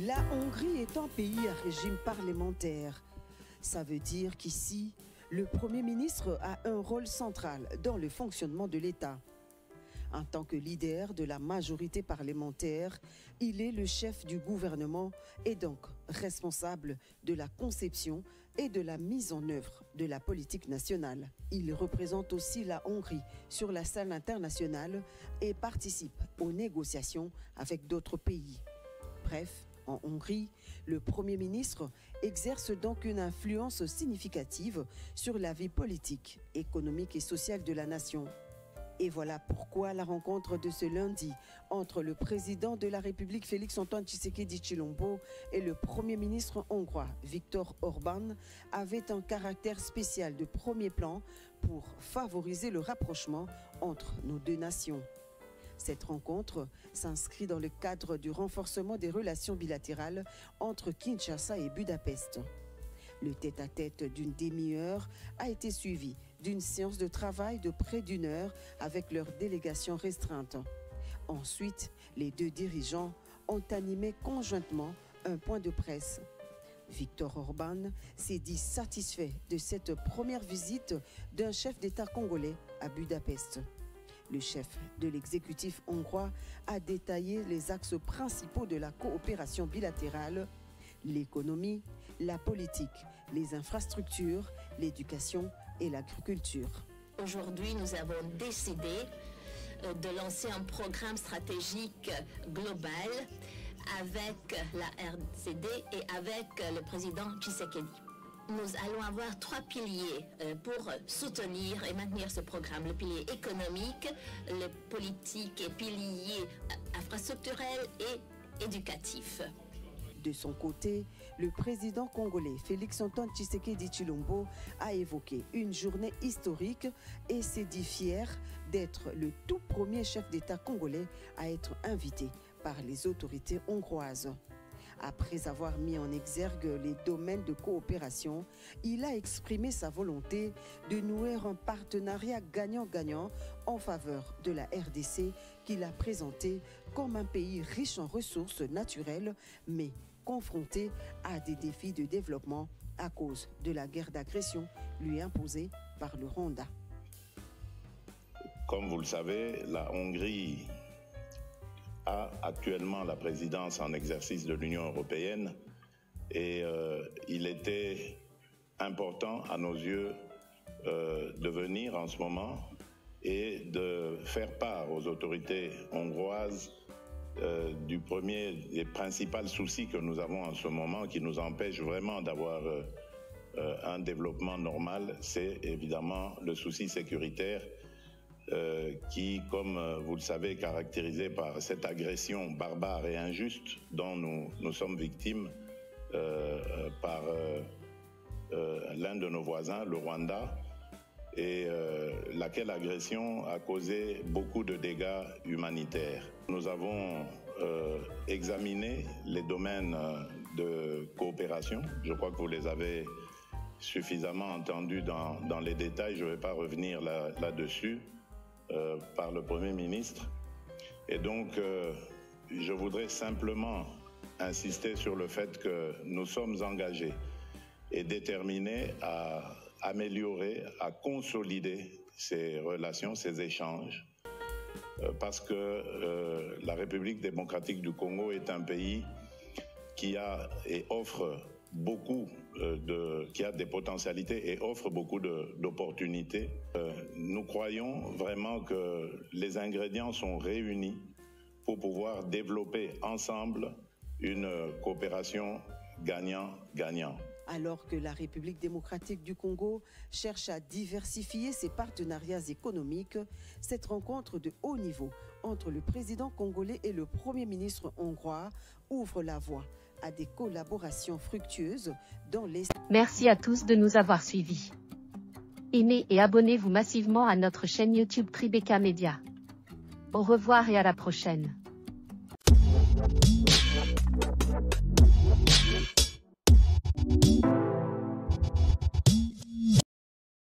La Hongrie est un pays à régime parlementaire. Ça veut dire qu'ici, le Premier ministre a un rôle central dans le fonctionnement de l'État. En tant que leader de la majorité parlementaire, il est le chef du gouvernement et donc responsable de la conception et de la mise en œuvre de la politique nationale. Il représente aussi la Hongrie sur la scène internationale et participe aux négociations avec d'autres pays. Bref, en Hongrie, le Premier ministre exerce donc une influence significative sur la vie politique, économique et sociale de la nation. Et voilà pourquoi la rencontre de ce lundi entre le président de la République Félix-Antoine Tshisekedi Tshilombo et le Premier ministre hongrois Viktor Orban avait un caractère spécial de premier plan pour favoriser le rapprochement entre nos deux nations. Cette rencontre s'inscrit dans le cadre du renforcement des relations bilatérales entre Kinshasa et Budapest. Le tête-à-tête d'une demi-heure a été suivi d'une séance de travail de près d'une heure avec leur délégation restreinte. Ensuite, les deux dirigeants ont animé conjointement un point de presse. Viktor Orban s'est dit satisfait de cette première visite d'un chef d'État congolais à Budapest. Le chef de l'exécutif hongrois a détaillé les axes principaux de la coopération bilatérale: l'économie, la politique, les infrastructures, l'éducation et l'agriculture. Aujourd'hui, nous avons décidé de lancer un programme stratégique global avec la RCD et avec le président Tshisekedi. Nous allons avoir trois piliers pour soutenir et maintenir ce programme. Le pilier économique, le politique et pilier infrastructurel et éducatif. De son côté, le président congolais Félix-Antoine Tshisekedi Tshilombo a évoqué une journée historique et s'est dit fier d'être le tout premier chef d'État congolais à être invité par les autorités hongroises. Après avoir mis en exergue les domaines de coopération, il a exprimé sa volonté de nouer un partenariat gagnant-gagnant en faveur de la RDC qu'il a présenté comme un pays riche en ressources naturelles, mais confronté à des défis de développement à cause de la guerre d'agression lui imposée par le Rwanda. Comme vous le savez, la Hongrie a actuellement la présidence en exercice de l'Union européenne et il était important à nos yeux de venir en ce moment et de faire part aux autorités hongroises du premier et principal souci que nous avons en ce moment, qui nous empêche vraiment d'avoir un développement normal, c'est évidemment le souci sécuritaire qui, comme vous le savez, est caractérisé par cette agression barbare et injuste dont nous sommes victimes par l'un de nos voisins, le Rwanda, et laquelle agression a causé beaucoup de dégâts humanitaires. Nous avons examiné les domaines de coopération. Je crois que vous les avez suffisamment entendus dans les détails. Je ne vais pas revenir là-dessus. Par le Premier ministre. Et donc, je voudrais simplement insister sur le fait que nous sommes engagés et déterminés à améliorer, à consolider ces relations, ces échanges, parce que la République démocratique du Congo est un pays qui a et offre beaucoup qui a des potentialités et offre beaucoup d'opportunités. Nous croyons vraiment que les ingrédients sont réunis pour pouvoir développer ensemble une coopération gagnant-gagnant. Alors que la République démocratique du Congo cherche à diversifier ses partenariats économiques, cette rencontre de haut niveau entre le président congolais et le Premier ministre hongrois ouvre la voie à des collaborations fructueuses dans les... Merci à tous de nous avoir suivis. Aimez et abonnez-vous massivement à notre chaîne YouTube Tribeca Media. Au revoir et à la prochaine.